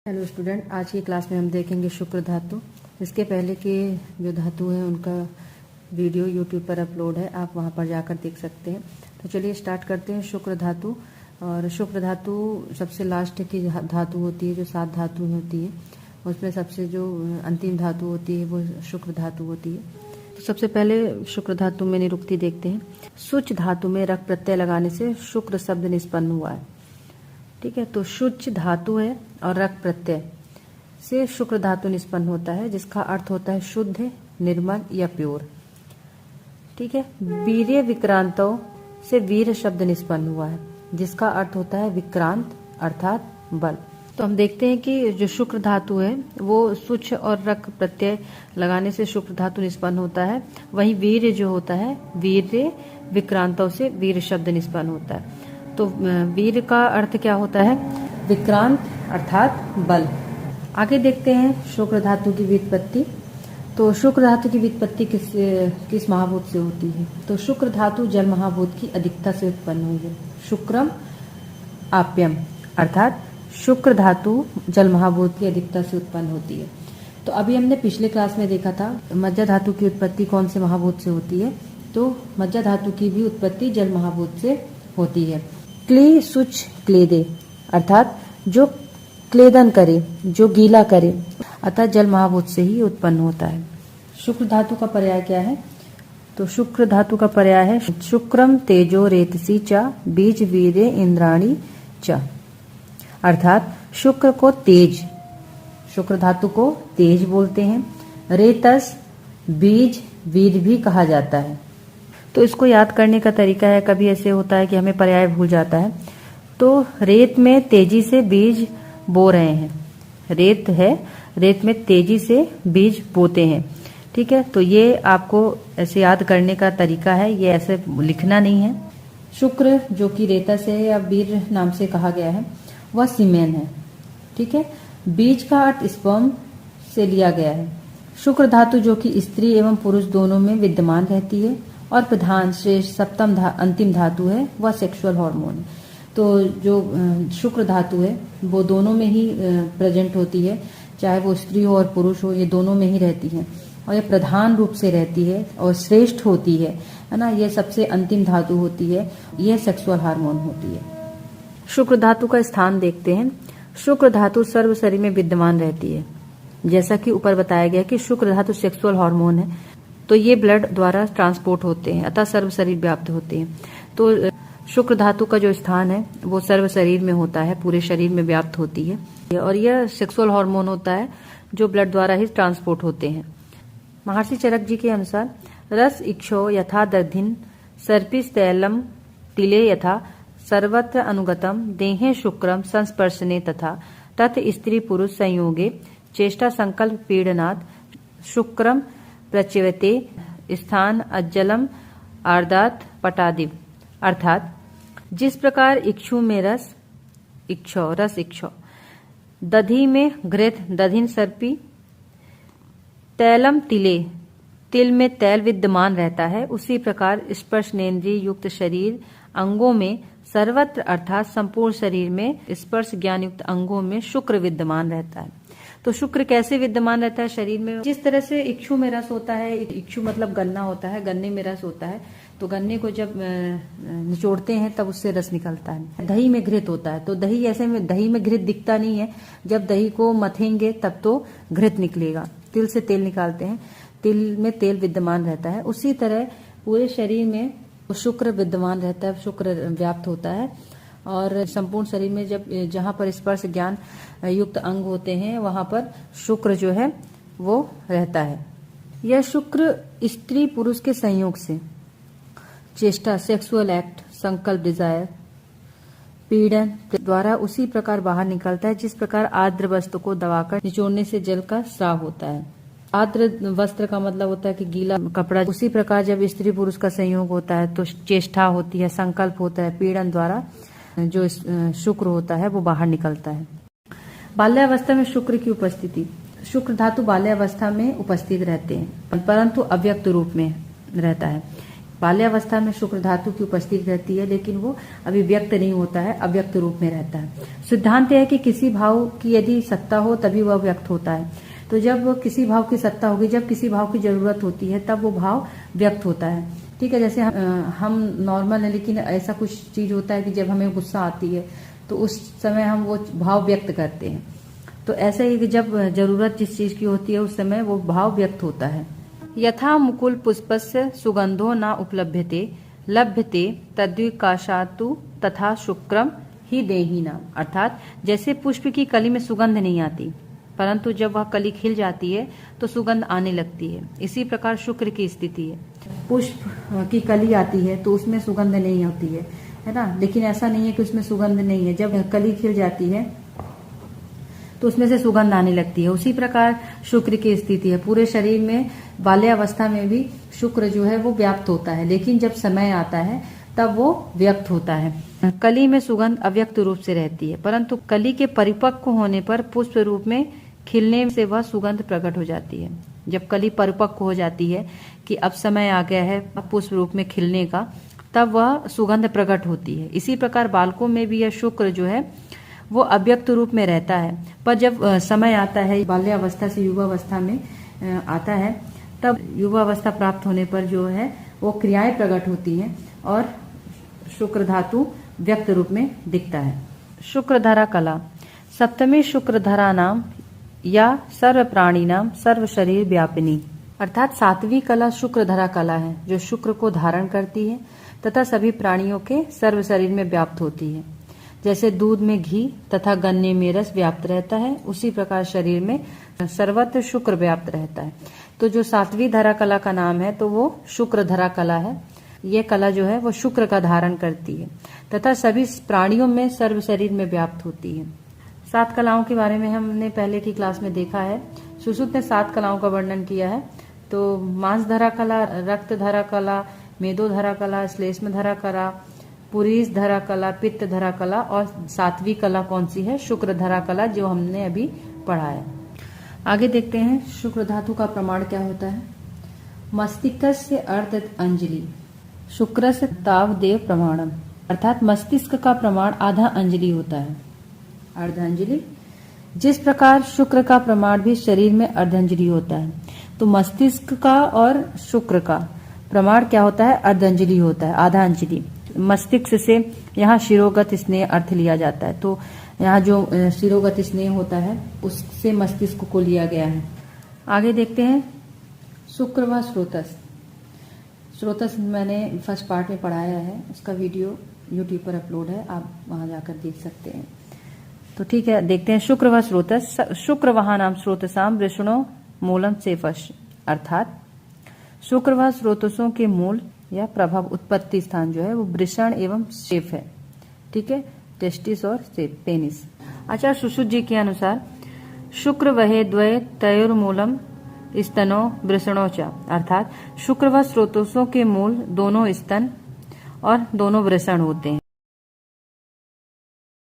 Hello student, आज की class में हम देखेंगे शुक्र धातु। इसके पहले के जो धातु हैं उनका वीडियो यूट्यूब पर अपलोड है, आप वहां पर जाकर देख सकते हैं। तो चलिए स्टार्ट करते हैं शुक्र धातु। और शुक्र धातु सबसे लास्ट की धातु होती है, जो 7 धातु होती है उसमें सबसे जो अंतिम धातु होती है वो शुक्र धातु होती है। तो सबसे पहले शुक्र धातु में निरुक्ति देखते हैं। शुच धातु में रक प्रत्यय लगाने से शुक्र शब्द निष्पन्न हुआ है। ठीक है, तो शुच धातु है और रक प्रत्यय से शुक्र धातु निष्पन्न होता है, जिसका अर्थ होता है शुद्ध, निर्मल या प्योर। ठीक है, वीर्य विक्रांतों से वीर शब्द निष्पन्न हुआ है, जिसका अर्थ होता है विक्रांत अर्थात बल। तो हम देखते हैं कि जो शुक्र धातु है वो शुच और रक प्रत्यय लगाने से शुक्र धातु निष्पन्न होता है। वहीं वीर्य जो होता है, वीर्य विक्रांतों से वीर शब्द निष्पन्न होता है। तो वीर का अर्थ क्या होता है? विक्रांत अर्थात बल। आगे देखते हैं शुक्र धातु की व्युत्पत्ति। तो शुक्र धातु की व्युत्पत्ति किस महाभूत से होती है? तो शुक्र धातु जल महाभूत की अधिकता से उत्पन्न हुई है। शुक्रम आप्यम अर्थात शुक्र धातु जल महाभूत की अधिकता से उत्पन्न होती है। तो अभी हमने पिछले क्लास में देखा था मज्जा धातु की उत्पत्ति कौन से महाभूत से होती है। तो मज्जा धातु की भी उत्पत्ति जल महाभूत से होती है। क्ले सुच क्लेदे अर्थात जो क्लेदन करे, जो गीला करे, अतः जल महाभूत से ही उत्पन्न होता है। शुक्र धातु का पर्याय क्या है? तो शुक्र धातु का पर्याय है शुक्रम तेजो रेतसी च बीज वीर्य इंद्राणी च अर्थात शुक्र को तेज, शुक्र धातु को तेज बोलते हैं। रेतस बीज वीर भी कहा जाता है। तो इसको याद करने का तरीका है, कभी ऐसे होता है कि हमें पर्याय भूल जाता है। तो रेत में तेजी से बीज बो रहे हैं, रेत है, रेत में तेजी से बीज बोते हैं। ठीक है, तो ये आपको ऐसे याद करने का तरीका है, ये ऐसे लिखना नहीं है। शुक्र जो कि रेतस है या वीर नाम से कहा गया है, वह सीमेन है। ठीक है, बीज का अर्थ स्पर्म से लिया गया है। शुक्र धातु जो कि स्त्री एवं पुरुष दोनों में विद्यमान रहती है और प्रधान श्रेष्ठ सप्तम अंतिम धातु है, वह सेक्सुअल हार्मोन है। तो जो शुक्र धातु है वो दोनों में ही प्रेजेंट होती है, चाहे वो स्त्री हो और पुरुष हो, ये दोनों में ही रहती है और ये प्रधान रूप से रहती है और श्रेष्ठ होती है ना। ये सबसे अंतिम धातु होती है, यह सेक्सुअल हार्मोन होती है। शुक्र धातु का स्थान देखते हैं। शुक्र धातु सर्व शरीर में विद्यमान रहती है, जैसा कि ऊपर बताया गया कि शुक्र धातु सेक्सुअल हार्मोन है, तो ये ब्लड द्वारा ट्रांसपोर्ट होते हैं, अतः सर्व शरीर व्याप्त होते हैं। तो शुक्र धातु का जो स्थान है वो सर्व शरीर में होता है, पूरे शरीर में व्याप्त होती है और यह सेक्सुअल हार्मोन होता है जो ब्लड द्वारा ही ट्रांसपोर्ट होते हैं। महर्षि चरक जी के अनुसार रस इक्षो यथा दधिन सर्पिस तैलम तिले यथा सर्वत्र अनुगतम देहे शुक्रम संस्पर्शने तथा तत् स्त्री पुरुष संयोगे चेष्टा संकल्प पीड़नात् शुक्रम प्रच्यवते स्थान अज्जलम आर्दात पटादिव अर्थात जिस प्रकार इक्षु में रस इक्षो, दधि में घृत दधिन सर्पी, तैलम तिले तिल में तैल विद्यमान रहता है, उसी प्रकार स्पर्शनेन्द्रिय युक्त शरीर अंगों में सर्वत्र अर्थात संपूर्ण शरीर में स्पर्श ज्ञान युक्त अंगों में शुक्र विद्यमान रहता है। तो शुक्र कैसे विद्यमान रहता है शरीर में? जिस तरह से इक्षु में रस होता है, इक्षु मतलब गन्ना होता है, गन्ने में रस होता है, तो गन्ने को जब निचोड़ते हैं तब उससे रस निकलता है। दही में घृत होता है, तो दही ऐसे में दही में घृत दिखता नहीं है, जब दही को मथेंगे तब तो घृत निकलेगा। तिल से तेल निकालते हैं, तिल में तेल विद्यमान रहता है। उसी तरह पूरे शरीर में शुक्र विद्यमान रहता है, शुक्र व्याप्त होता है और संपूर्ण शरीर में जब जहां पर स्पर्श ज्ञान युक्त अंग होते हैं वहां पर शुक्र जो है वो रहता है। यह शुक्र स्त्री पुरुष के संयोग से चेष्टा सेक्सुअल एक्ट, संकल्प डिजायर, पीड़न द्वारा उसी प्रकार बाहर निकलता है जिस प्रकार आर्द्र वस्त्र को दबाकर निचोड़ने से जल का स्राव होता है। आर्द्र वस्त्र का मतलब होता है कि गीला कपड़ा। उसी प्रकार जब स्त्री पुरुष का संयोग होता है तो चेष्टा होती है, संकल्प होता है, पीड़न द्वारा जो शुक्र होता है वो बाहर निकलता है। बाल्यावस्था में शुक्र की उपस्थिति। शुक्र धातु बाल्यावस्था में उपस्थित रहते हैं, परंतु अव्यक्त रूप में रहता है। बाल्यावस्था में शुक्र धातु की उपस्थिति रहती है, लेकिन वो अभी व्यक्त नहीं होता है, अव्यक्त रूप में रहता है। सिद्धांत है कि किसी भाव की यदि सत्ता हो तभी वह व्यक्त होता है। तो जब किसी भाव की सत्ता होगी, जब किसी भाव की जरूरत होती है, तब वो भाव व्यक्त होता है। ठीक है, जैसे हम नॉर्मल है, लेकिन ऐसा कुछ चीज होता है कि जब हमें गुस्सा आती है तो उस समय हम वो भाव व्यक्त करते हैं। तो ऐसे ही कि जब जरूरत जिस चीज की होती है उस समय वो भाव व्यक्त होता है। यथा मुकुल पुष्पस्य सुगंधो न उपलभ्यते लभ्यते तद्विकाशातु तथा शुक्रम ही देहिना। अर्थात जैसे पुष्प की कली में सुगंध नहीं आती, परंतु जब वह कली खिल जाती है तो सुगंध आने लगती है, इसी प्रकार शुक्र की स्थिति है। पुष्प की कली आती है तो उसमें सुगंध नहीं होती है ना, लेकिन ऐसा नहीं है कि उसमें सुगंध नहीं है। जब कली खिल जाती है तो उसमें से सुगंध आने लगती है। उसी प्रकार शुक्र की स्थिति है। पूरे शरीर में बाल्यावस्था में भी शुक्र जो है वो व्याप्त होता है, लेकिन जब समय आता है तब वो व्यक्त होता है। कली में सुगंध अव्यक्त रूप से रहती है, परंतु कली के परिपक्व होने पर पुष्प रूप में खिलने से वह सुगंध प्रकट हो जाती है। जब कली परिपक्व हो जाती है कि अब समय आ गया है पुष्प रूप में खिलने का, तब वह सुगंध प्रकट होती है। इसी प्रकार बालकों में भी यह शुक्र जो है वो अव्यक्त रूप में रहता है, पर जब समय आता है बाल्यावस्था से युवावस्था में आता है, तब युवावस्था प्राप्त होने पर जो है वो क्रियाएं प्रकट होती हैं और शुक्र धातु व्यक्त रूप में दिखता है। शुक्रधरा कला सप्तमी शुक्रधरा नाम या सर्व प्राणी नाम सर्व शरीर व्यापिनी। अर्थात सातवीं कला शुक्रधरा कला है, जो शुक्र को धारण करती है तथा सभी प्राणियों के सर्व शरीर में व्याप्त होती है। जैसे दूध में घी तथा गन्ने में रस व्याप्त रहता है, उसी प्रकार शरीर में सर्वत्र शुक्र व्याप्त रहता है। तो जो सातवीं धरा कला का नाम है तो वो शुक्रधरा कला है। ये कला जो है वो शुक्र का धारण करती है तथा सभी प्राणियों में सर्व शरीर में व्याप्त होती है। 7 कलाओं के बारे में हमने पहले की क्लास में देखा है। सुश्रुत ने 7 कलाओं का वर्णन किया है। तो मांस धरा कला, रक्त धरा कला, मेदो धरा कला, श्लेष्म धरा कला, पुरीस धरा कला, पित्त धरा कला और 7वीं कला कौन सी है? शुक्र धरा कला, जो हमने अभी पढ़ा है। आगे देखते हैं शुक्र धातु का प्रमाण क्या होता है। मस्तिष्कस्य अर्ध अंजलि शुक्रस्य तावदेव प्रमाणम। अर्थात मस्तिष्क का प्रमाण आधा अंजलि होता है। अर्धांजलि जिस प्रकार शुक्र का प्रमाण भी शरीर में अर्धांजलि होता है, तो मस्तिष्क का और शुक्र का प्रमाण क्या होता है? अर्धांजलि होता है, आधा अंजलि। मस्तिष्क से यहाँ शिरोगत स्नेह अर्थ लिया जाता है, तो यहाँ जो शिरोगत स्नेह होता है उससे मस्तिष्क को लिया गया है। आगे देखते हैं शुक्र व स्रोतस। स्रोतस मैंने फर्स्ट पार्ट में पढ़ाया है, उसका वीडियो यूट्यूब पर अपलोड है, आप वहां जाकर देख सकते हैं। तो ठीक है, देखते हैं शुक्र व स्रोतस। शुक्र वहां नाम स्रोतसाम वृषणो मूलम सेफश। अर्थात शुक्र व स्रोतसों के मूल या प्रभाव उत्पत्ति स्थान जो है वो वृषण एवं शेफ है। ठीक है, टेस्टिस और शेफ, पेनिस। आचार्य सुश्रुत जी के अनुसार शुक्र वहे द्वय तयोर्मूलम स्तनो वृषणोचा। अर्थात शुक्र व स्रोतसों के मूल दोनों स्तन और दोनों वृषण होते हैं।